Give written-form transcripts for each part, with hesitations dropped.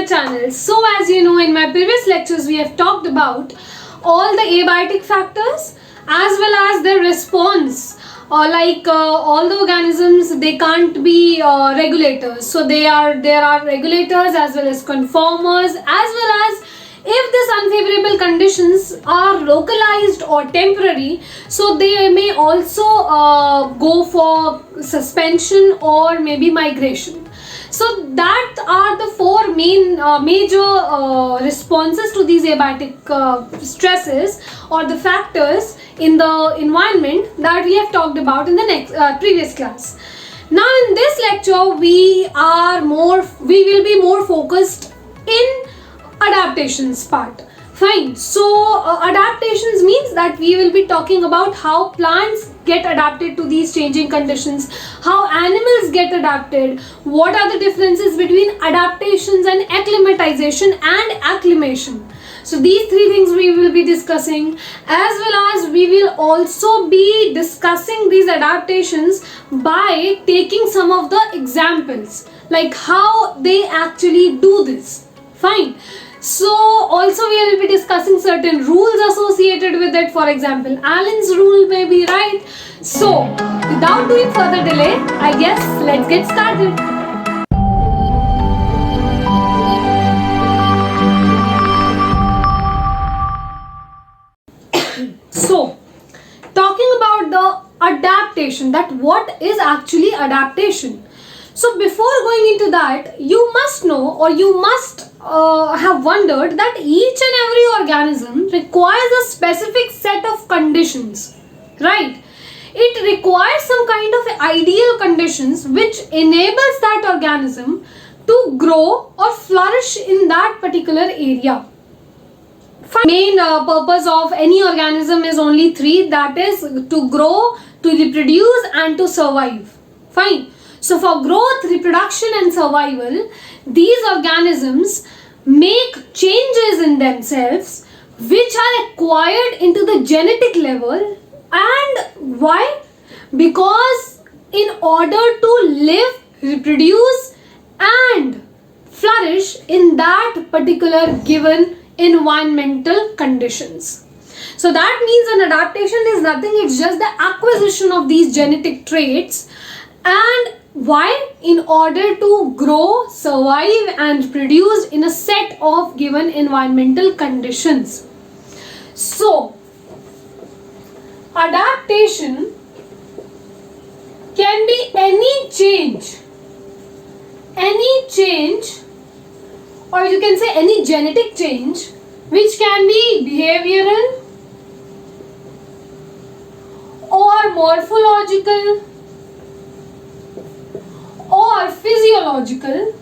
my channel. So as you know, in my previous lectures we have talked about all the abiotic factors as well as their response. All the organisms, they can't be regulators. So there are regulators as well as conformers, as well as if these unfavorable conditions are localized or temporary, so they may also go for suspension or maybe migration. So that are the four main major responses to these abiotic stresses or the factors in the environment that we have talked about in the next previous class. Now in this lecture we will be more focused in adaptations part. Fine. So adaptations means that we will be talking about how plants get adapted to these changing conditions, how animals get adapted, what are the differences between adaptations and acclimatization and acclimation. So these three things we will be discussing, as well as we will also be discussing these adaptations by taking some of the examples, like how they actually do this. Fine. So also we will be discussing certain rules associated with it. For example, Allen's rule may be right. So without doing further delay, I guess let's get started. So talking about the adaptation, that what is actually adaptation. So before going into that, you must know, or you must have wondered that each and every organism requires a specific set of conditions, right? It requires some kind of ideal conditions which enables that organism to grow or flourish in that particular area. Main purpose of any organism is only three, that is to grow, to reproduce and to survive. Fine. So for growth, reproduction and survival, these organisms make changes in themselves which are acquired into the genetic level. And why? Because in order to live, reproduce and flourish in that particular given environmental conditions. So that means an adaptation is nothing, it's just the acquisition of these genetic traits. And why? In order to grow, survive and produce in a set of given environmental conditions. So adaptation can be any change, or you can say any genetic change, which can be behavioral or morphological or physiological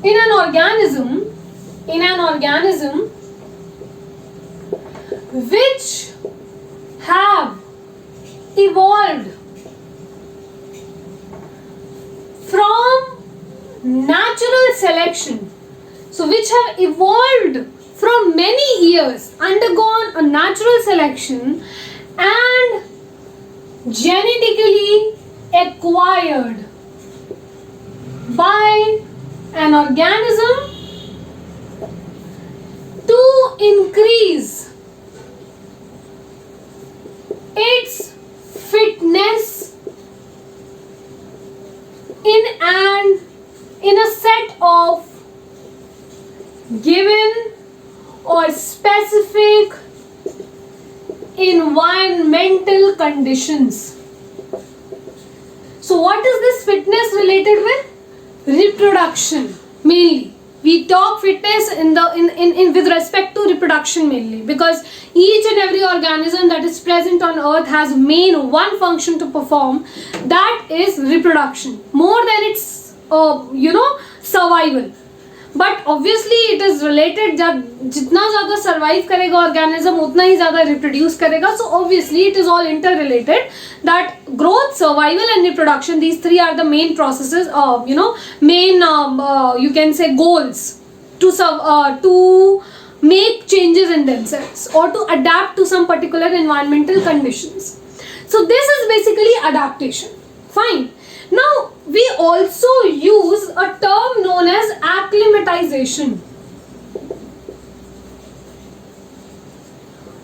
in an organism which have evolved from natural selection, so which have evolved from many years, undergone a natural selection and genetically acquired by an organism to increase its fitness in a set of given or specific environmental conditions. So what is this fitness related with? Reproduction mainly. We talk fitness in with respect to reproduction mainly, because each and every organism that is present on earth has one function to perform, that is reproduction, more than its survival. But obviously it is related, जब जितना ज़्यादा survive करेगा organism उतना ही ज़्यादा reproduce करेगा. So obviously it is all interrelated, that growth, survival and reproduction, these three are the main processes, you can say goals to make changes in themselves or to adapt to some particular environmental conditions. So this is basically adaptation. Fine. Now, we also use a term known as acclimatization.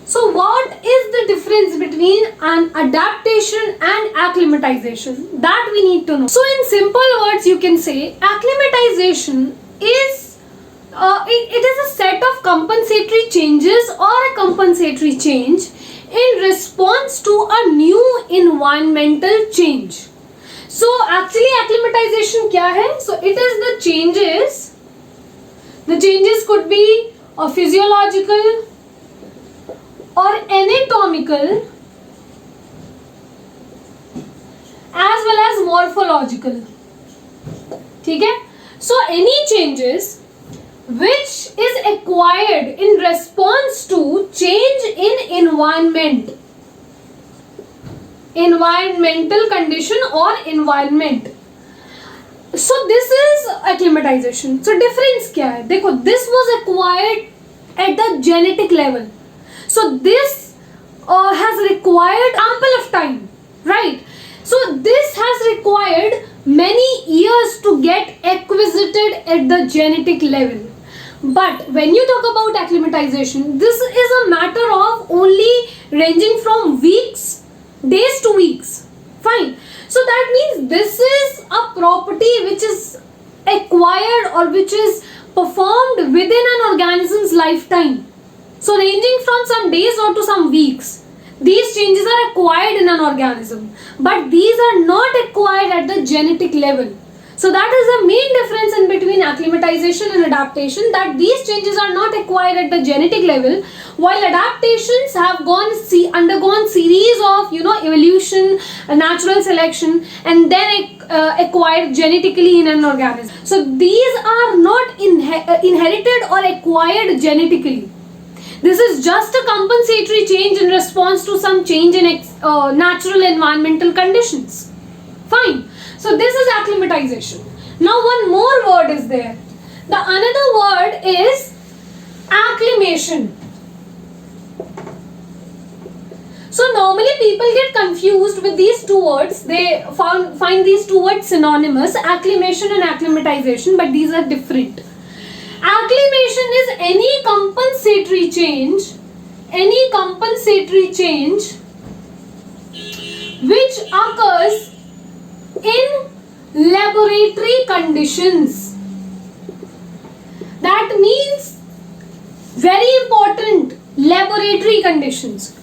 So, what is the difference between an adaptation and acclimatization? That we need to know. So, in simple words, you can say acclimatization is it is a set of compensatory changes or a compensatory change in response to a new environmental change. So actually acclimatization क्या है? So it is the changes. The changes could be physiological or anatomical as well as morphological. ठीक है? So any changes which is acquired in response to change in environmental condition or environment. So this is acclimatization. So difference क्या है? देखो, this was acquired at the genetic level. So this has required ample of time, right? So this has required many years to get acquisited at the genetic level. But when you talk about acclimatization, this is a matter of only ranging from weeks, days to weeks. Fine. So that means this is a property which is acquired or which is performed within an organism's lifetime. So ranging from some days or to some weeks. These changes are acquired in an organism, but these are not acquired at the genetic level. So that is the main difference in between acclimatization and adaptation, that these changes are not acquired at the genetic level, while adaptations have undergone series of evolution, natural selection, and then acquired genetically in an organism. So these are not inherited or acquired genetically. This is just a compensatory change in response to some change in natural environmental conditions. Fine. So this is acclimatization. Now one more word is there. The another word is acclimation. So normally people get confused with these two words. They find these two words synonymous, acclimation and acclimatization, but these are different. Acclimation is any compensatory change which occurs in laboratory conditions. That means very important, laboratory conditions.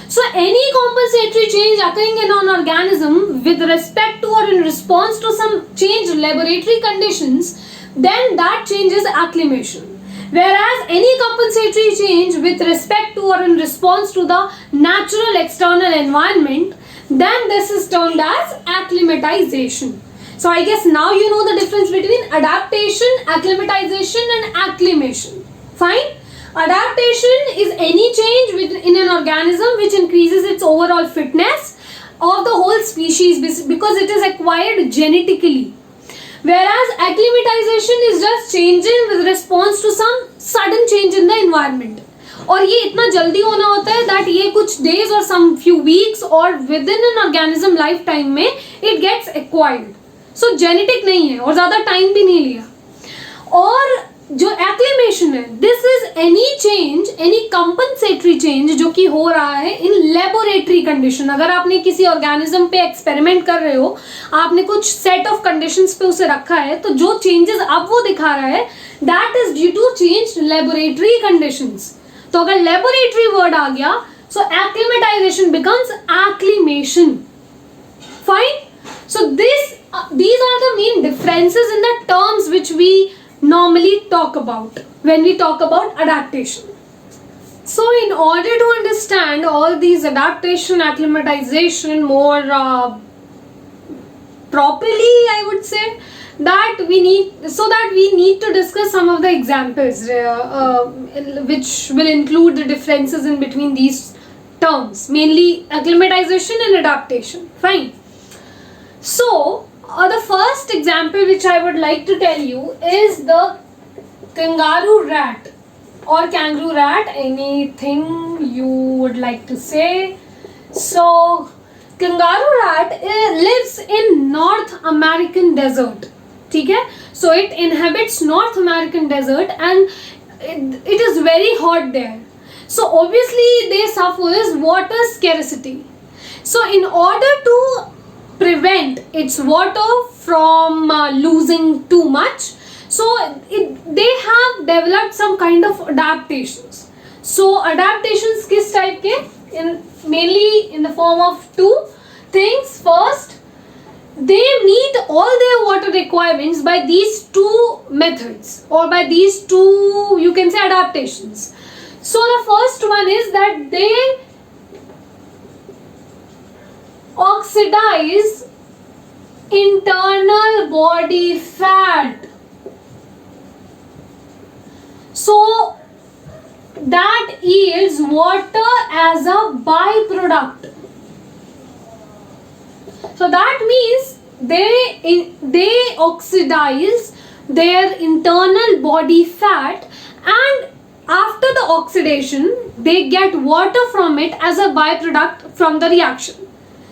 So any compensatory change occurring in an organism with respect to or in response to some changed laboratory conditions, then that change is acclimation. Whereas any compensatory change with respect to or in response to the natural external environment, then this is termed as acclimatization. So I guess now you know the difference between adaptation, acclimatization and acclimation. Fine? Adaptation is any change in an organism which increases its overall fitness of the whole species because it is acquired genetically. Whereas acclimatization is just changing with response to some sudden change in the environment. और ये इतना जल्दी होना होता है that ये कुछ days or some few weeks or within an organism lifetime में it gets acquired. So genetic नहीं है और ज़्यादा time भी नहीं लिया. और जो acclimation है, this is any change, any compensatory change जो कि हो रहा है in laboratory condition. अगर आपने किसी organism पे experiment कर रहे हो, आपने कुछ set of conditions पे उसे रखा है, तो जो changes अब वो दिखा रहा है, that is due to changed laboratory conditions. तो अगर laboratory word आ गया, so acclimatization becomes acclimation. Fine? So these are the main differences in the terms which we normally talk about when we talk about adaptation. So in order to understand all these adaptation, acclimatization more properly, I would say that we need to discuss some of the examples which will include the differences in between these terms, mainly acclimatization and adaptation. Fine. So the first example which I would like to tell you is the kangaroo rat or kangaroo rat, anything you would like to say. So kangaroo rat lives in North American desert. ठीक है? So it inhabits North American desert and it is very hot there. So obviously they suffers water scarcity. So in order to prevent its water from losing too much, so they have developed some kind of adaptations. So adaptations किस type के? Mainly in the form of two things. First, they meet all their water requirements by these two methods, or by these two, you can say, adaptations. So the first one is that they oxidize internal body fat. So that yields water as a byproduct. So that means they oxidize their internal body fat, and after the oxidation they get water from it as a byproduct from the reaction.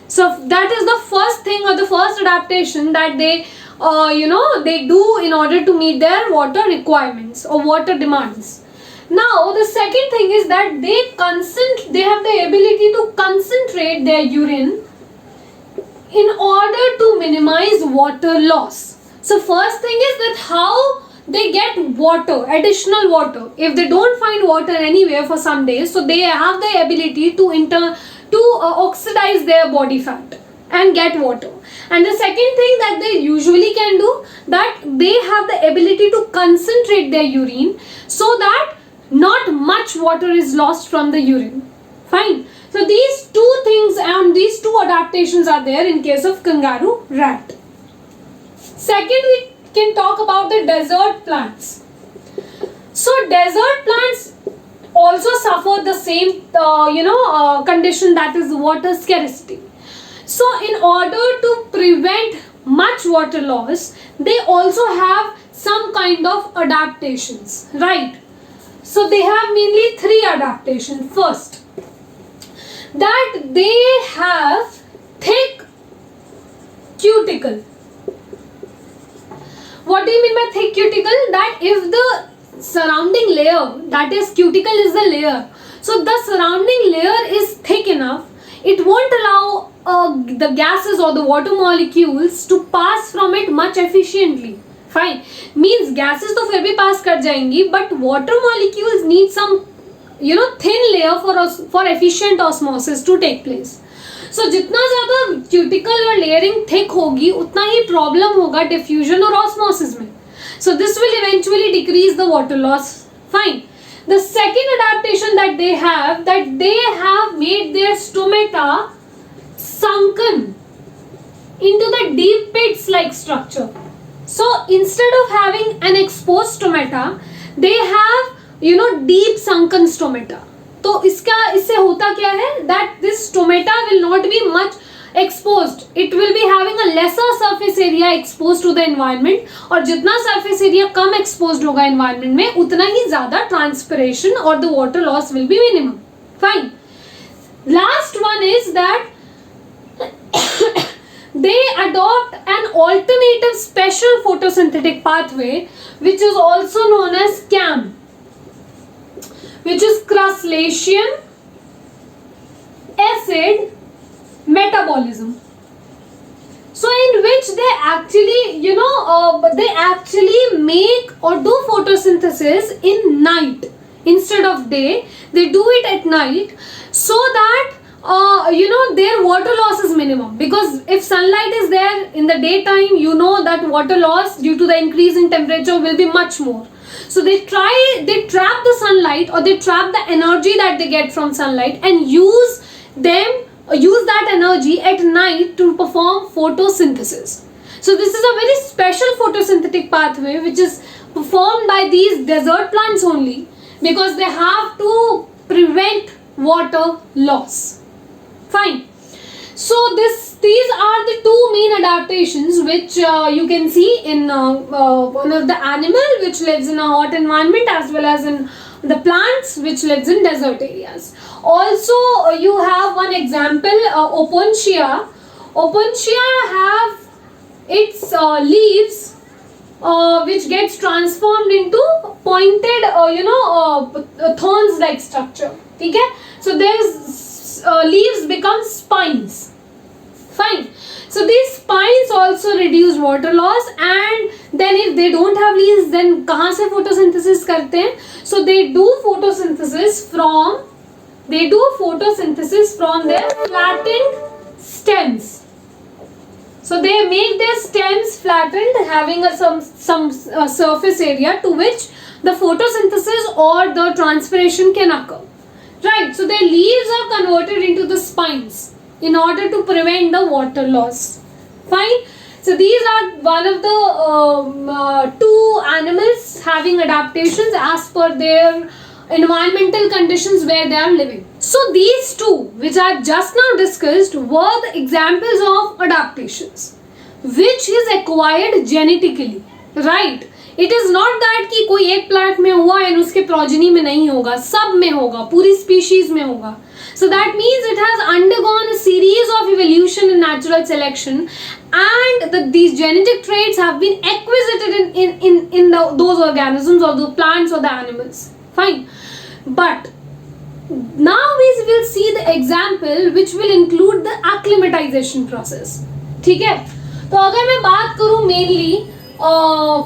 So that is the first thing, or the first adaptation that they they do in order to meet their water requirements or water demands. Now the second thing is that they have the ability to concentrate their urine in order to minimize water loss. So first thing is that how they get water, additional water. If they don't find water anywhere for some days, so they have the ability to oxidize their body fat and get water. And the second thing that they usually can do, that they have the ability to concentrate their urine so that not much water is lost from the urine. Fine. So these two things and these two adaptations are there in case of kangaroo rat. Second, we can talk about the desert plants. So desert plants also suffer the same condition, that is water scarcity. So in order to prevent much water loss, they also have some kind of adaptations, right? So they have mainly three adaptations. First, that they have thick cuticle. What do you mean by thick cuticle? That if the surrounding layer, that is cuticle is the layer, so the surrounding layer is thick enough, it won't allow the gases or the water molecules to pass from it much efficiently. Fine. Means gases तो फिर भी pass कर जाएंगी, but water molecules need some thin layer for efficient osmosis to take place. So जितना ज़्यादा cuticle और layering thick होगी, उतना ही problem होगा diffusion और osmosis में. So this will eventually decrease the water loss. Fine. The second adaptation that they have made their stomata sunken into the deep pits like structure. So instead of having an exposed stomata, they have deep sunken stomata. तो इससे होता क्या है, that this stomata will not be much exposed. It will be having a lesser surface area exposed to the environment, और जितना surface area कम exposed होगा environment में, उतना ही ज़्यादा transpiration और the water loss will be minimum. Fine. Last one is that they adopt an alternative special photosynthetic pathway, which is also known as CAM, which is crustacean acid metabolism. So in which they actually make or do photosynthesis in night instead of day. They do it at night so that their water loss is minimum, because if sunlight is there in the daytime, that water loss due to the increase in temperature will be much more. So they trap the sunlight, or they trap the energy that they get from sunlight and use that energy at night to perform photosynthesis. So this is a very special photosynthetic pathway which is performed by these desert plants only, because they have to prevent water loss. Fine. So these are the two main adaptations which you can see in one of the animal which lives in a hot environment as well as in the plants which lives in desert areas. Also, you have one example, Opuntia. Opuntia have its leaves which gets transformed into pointed, thorns like structure. Okay? So there's leaves become spines. Fine. So these spines also reduce water loss, and then if they don't have leaves, then कहाँ से photosynthesis करते हैं? So they do photosynthesis from their flattened stems. So they make their stems flattened, having some surface area to which the photosynthesis or the transpiration can occur. Right. So their leaves are converted into the spines in order to prevent the water loss. Fine. So these are one of the two animals having adaptations as per their environmental conditions where they are living. So these two which I just now discussed were the examples of adaptations which is acquired genetically. Right. It is not that कि कोई एक plant में हुआ and उसके progeny में नहीं होगा, सब में होगा, पूरी स्पीशीज में होगा. So that means it has undergone a series of evolution and natural selection, and these genetic traits have been acquisited in those organisms or the plants or the animals. Fine. But now we will see the example which will include the acclimatization process. ठीक है? तो अगर मैं बात करूँ mainly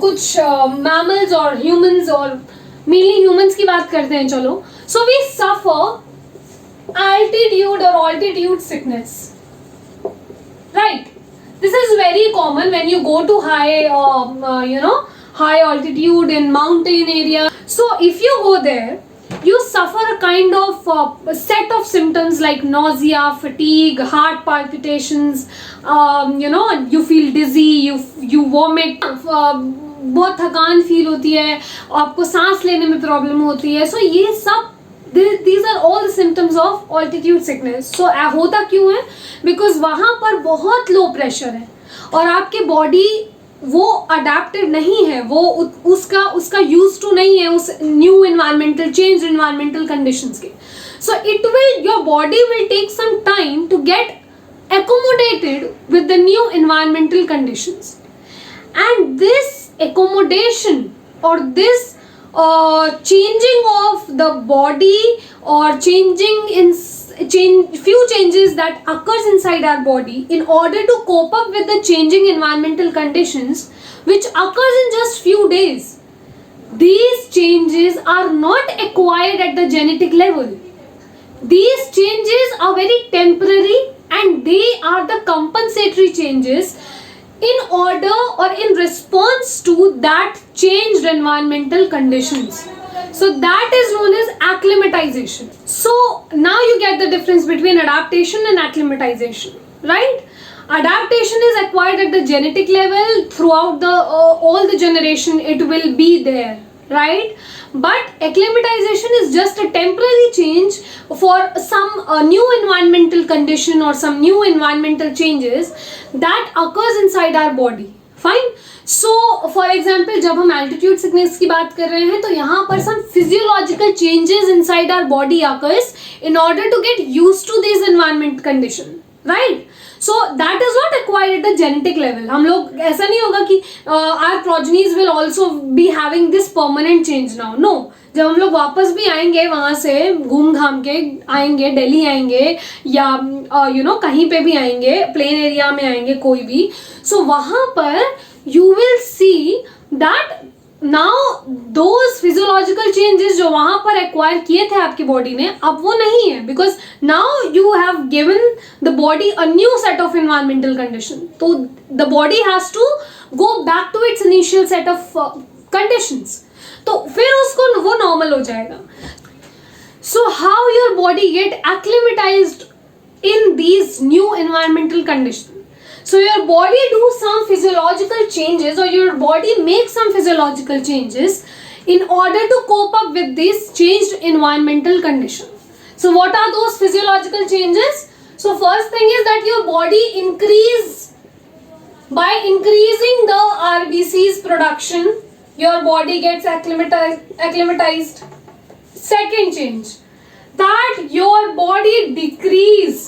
कुछ mammals और humans, और mainly humans की बात करते हैं चलो. So we suffer altitude sickness. Right. This is very common when you go to high altitude in mountain area. So if you go there, you suffer a kind of set of symptoms like nausea, fatigue, heart palpitations, you feel dizzy, you vomit, बहुत थकान feel होती है, आपको सांस लेने में problem होती है. सो ये सब these are all the symptoms of altitude sickness. So होता क्यों है? Because वहाँ पर बहुत low pressure है और आपके बॉडी वो अडेप्टेड नहीं है, वो उसका यूज टू नहीं है उस new environmental change environmental conditions के. So your body will take some time to get accommodated with the new environmental conditions, and this accommodation or this changing of the body or few changes that occurs inside our body in order to cope up with the changing environmental conditions which occurs in just few days. These changes are not acquired at the genetic level. These changes are very temporary and they are the compensatory changes in order or in response to that changed environmental conditions. So that is known as acclimatization. So now you get the difference between adaptation and acclimatization, right? Adaptation is acquired at the genetic level throughout the all the generation, it will be there, right? But acclimatization is just a temporary change for some new environmental condition or some new environmental changes that occurs inside our body. Fine. So for example, जब हम altitude sickness की बात कर रहे हैं तो यहाँ पर some physiological changes inside our body occurs in order to get used to these environment condition, right? So that is not acquired at the genetic level. हम लोग ऐसा नहीं होगा कि our progenies will also be having this permanent change now. No. जब हम लोग वापस भी आएंगे वहाँ से घूम घाम के आएंगे, दिल्ली आएंगे या कहीं पे भी आएंगे, प्लेन एरिया में आएंगे कोई भी, सो वहाँ पर you will see that now those physiological changes जो वहाँ पर acquire किए थे आपकी बॉडी ने, अब वो नहीं है, because now you have given the body a new set of environmental condition. तो the body has to go back to its initial set of conditions. तो फिर उसको वो नॉर्मल हो जाएगा. So how your body get acclimatized in these new environmental conditions? So your body do some physiological changes, or your body makes some physiological changes in order to cope up with this changed environmental condition. So what are those physiological changes? So first thing is that your body by increasing the RBC's production, your body gets acclimatized. Second change, that your body decrease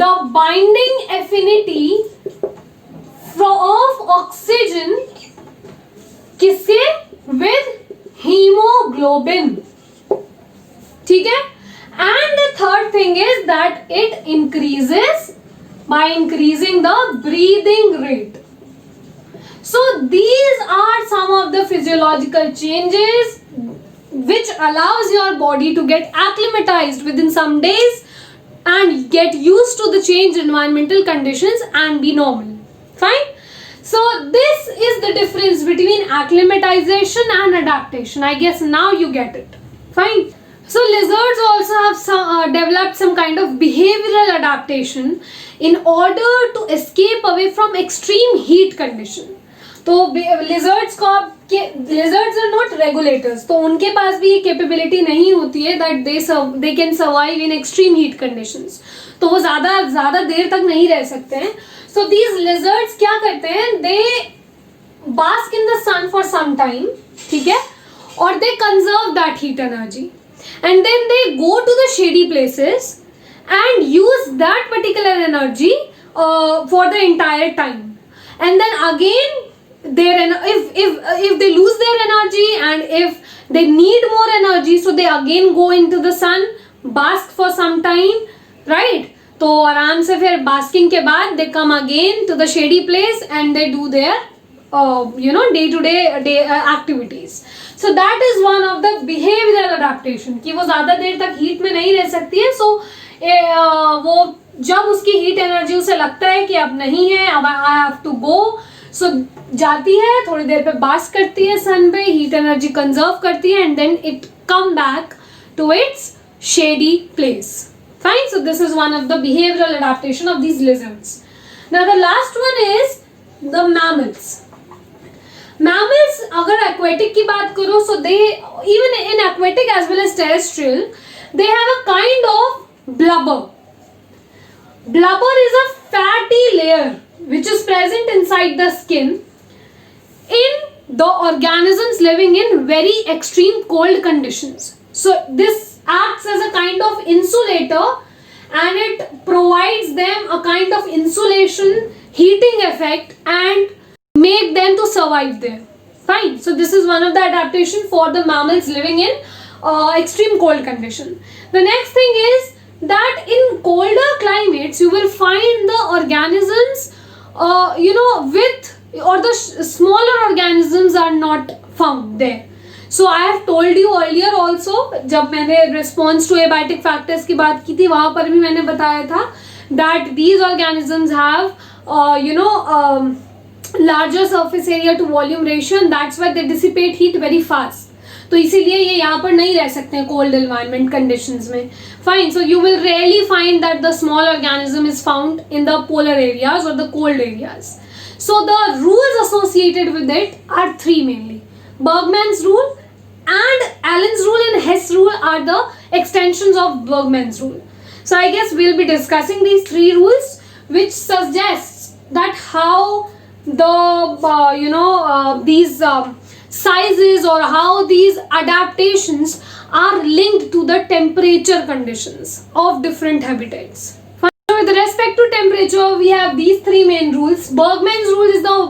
the binding affinity of oxygen किससे? with hemoglobin. ठीक है? And the third thing is that it increases by increasing the breathing rate. So these are some of the physiological changes which allows your body to get acclimatized within some days and get used to the changed environmental conditions and be normal. Fine? So this is the difference between acclimatization and adaptation. I guess now you get it. Fine? So lizards also have developed some kind of behavioral adaptation in order to escape away from extreme heat condition. तो lizards को lizards are not regulators, तो उनके पास भी ये capability नहीं होती है that they can survive in extreme heat conditions. तो वो ज़्यादा देर तक नहीं रह सकते हैं. So these lizards क्या करते हैं? They bask in the sun for some time, ठीक है? और they conserve that heat energy. And then they go to the shady places and use that particular energy for the entire time. And then again, if they lose their energy and if they need more energy, so they again go into the sun, bask for some time, right? तो आराम से फिर basking के बाद they come again to the shady place and they do their day-to-day activities. So that is one of the behavioral adaptation कि वो ज़्यादा देर तक heat में नहीं रह सकती है. So वो जब उसकी heat energy उसे लगता है कि अब नहीं है, अब I have to go, so जाती है, थोड़ी देर पे bask करती है sun पे, heat energy conserve करती है and then it come back to its shady place. Fine. So this is one of the behavioral adaptation of these lizards. Now the last one is the mammals. Mammals अगर aquatic की बात करो, so they even in aquatic as well as terrestrial, they have a kind of blubber. Blubber is a fatty layer which is present inside the skin in the organisms living in very extreme cold conditions. So this acts as a kind of insulator and it provides them a kind of insulation, heating effect and make them to survive there. Fine. So this is one of the adaptation for the mammals living in extreme cold condition. The next thing is that in colder climates you will find the organisms with or the smaller organisms are not found there. So I have told you earlier also, जब मैंने response to abiotic factors की बात की थी, वहाँ पर भी मैंने बताया था that these organisms have larger surface area to volume ratio and that's why they dissipate heat very fast. तो इसीलिए ये यहाँ पर नहीं रह सकते हैं cold environment conditions में. Fine. So you will rarely find that the small organism is found in the polar areas or the cold areas. So the rules associated with it are three mainly. Bergmann's rule and Allen's rule and Hess rule are the extensions of Bergmann's rule. So I guess we'll be discussing these three rules which suggests that how these sizes or how these adaptations are linked to the temperature conditions of different habitats. With respect to temperature, we have these three main rules. Bergmann's rule is the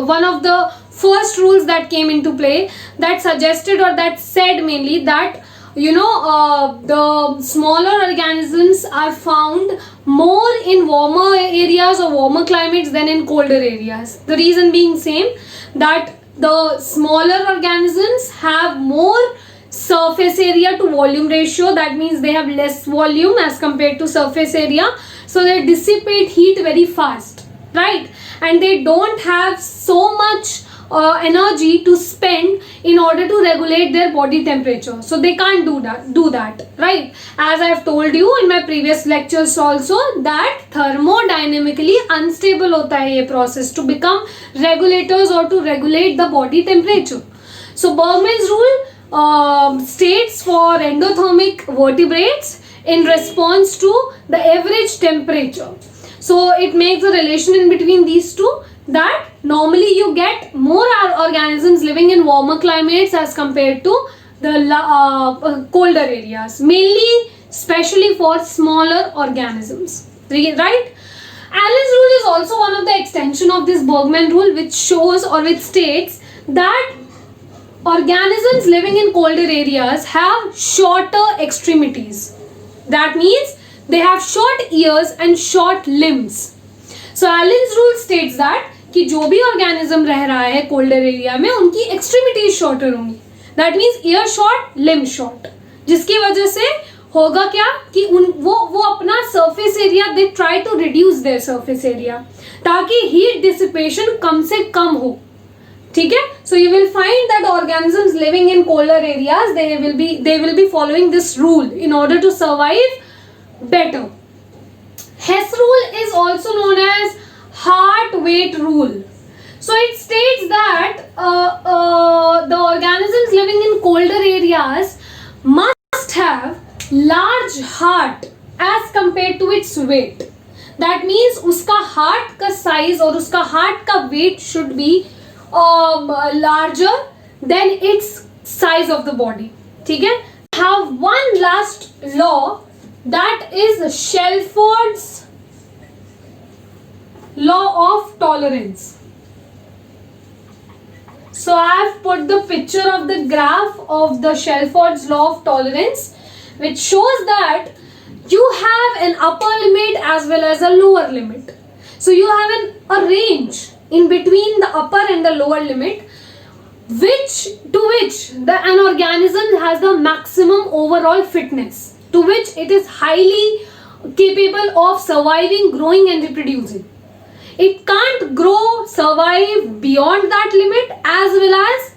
one of the first rules that came into play that suggested or that said mainly that the smaller organisms are found more in warmer areas or warmer climates than in colder areas. The reason being same, that the smaller organisms have more surface area to volume ratio, that means they have less volume as compared to surface area, so they dissipate heat very fast, right? And they don't have so much energy to spend in order to regulate their body temperature, so they can't do that, right? As I have told you in my previous lectures also, that thermodynamically unstable hota hai ye process to become regulators or to regulate the body temperature. So Bergmann's rule states for endothermic vertebrates in response to the average temperature. So it makes a relation in between these two, that normally you get more organisms living in warmer climates as compared to the colder areas, mainly especially for smaller organisms, right? Allen's rule is also one of the extension of this Bergman rule, which shows or which states that organisms living in colder areas have shorter extremities. That means they have short ears and short limbs. So Allen's rule states that कि जो भी organism रह रहा है colder area में उनकी extremities shorter होंगी. That means ear short, limb short. जिसकी वजह से होगा क्या कि वो अपना surface area they try to reduce their surface area ताकि heat dissipation कम से कम हो. ठीक है? So you will find that organisms living in colder areas they will be following this rule in order to survive better. Hess rule is also known as heart weight rule. So it states that the organisms living in colder areas must have large heart as compared to its weight. That means उसका heart का size और उसका heart का weight should be larger than its size of the body. ठीक है? Have one last law, that is Shelford's law of tolerance. So I have put the picture of the graph of the Shelford's law of tolerance, which shows that you have an upper limit as well as a lower limit. So you have a range in between the upper and the lower limit, which an organism has the maximum overall fitness, to which it is highly capable of surviving, growing and reproducing. It can't survive beyond that limit as well as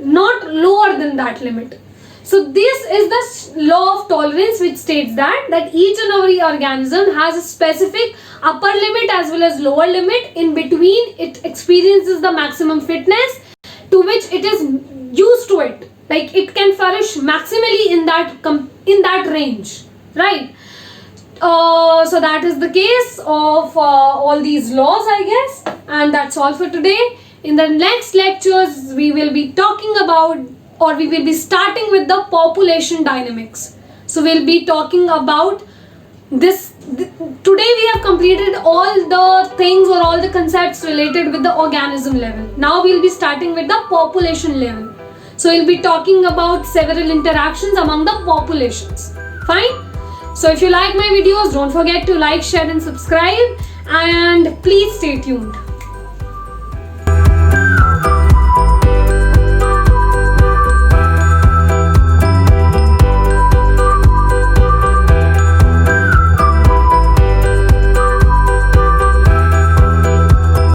not lower than that limit. So this is the law of tolerance, which states that each and every organism has a specific upper limit as well as lower limit. In between it experiences the maximum fitness to which it is used to it. Like it can flourish maximally in that range, right? So that is the case of all these laws, I guess, and that's all for today. In the next lectures we will be talking about, or we will be starting with the population dynamics. So we'll be talking about this. Today we have completed all the things or all the concepts related with the organism level. Now we'll be starting with the population level. So we'll be talking about several interactions among the populations. Fine? So if you like my videos, don't forget to like, share and subscribe, and please stay tuned.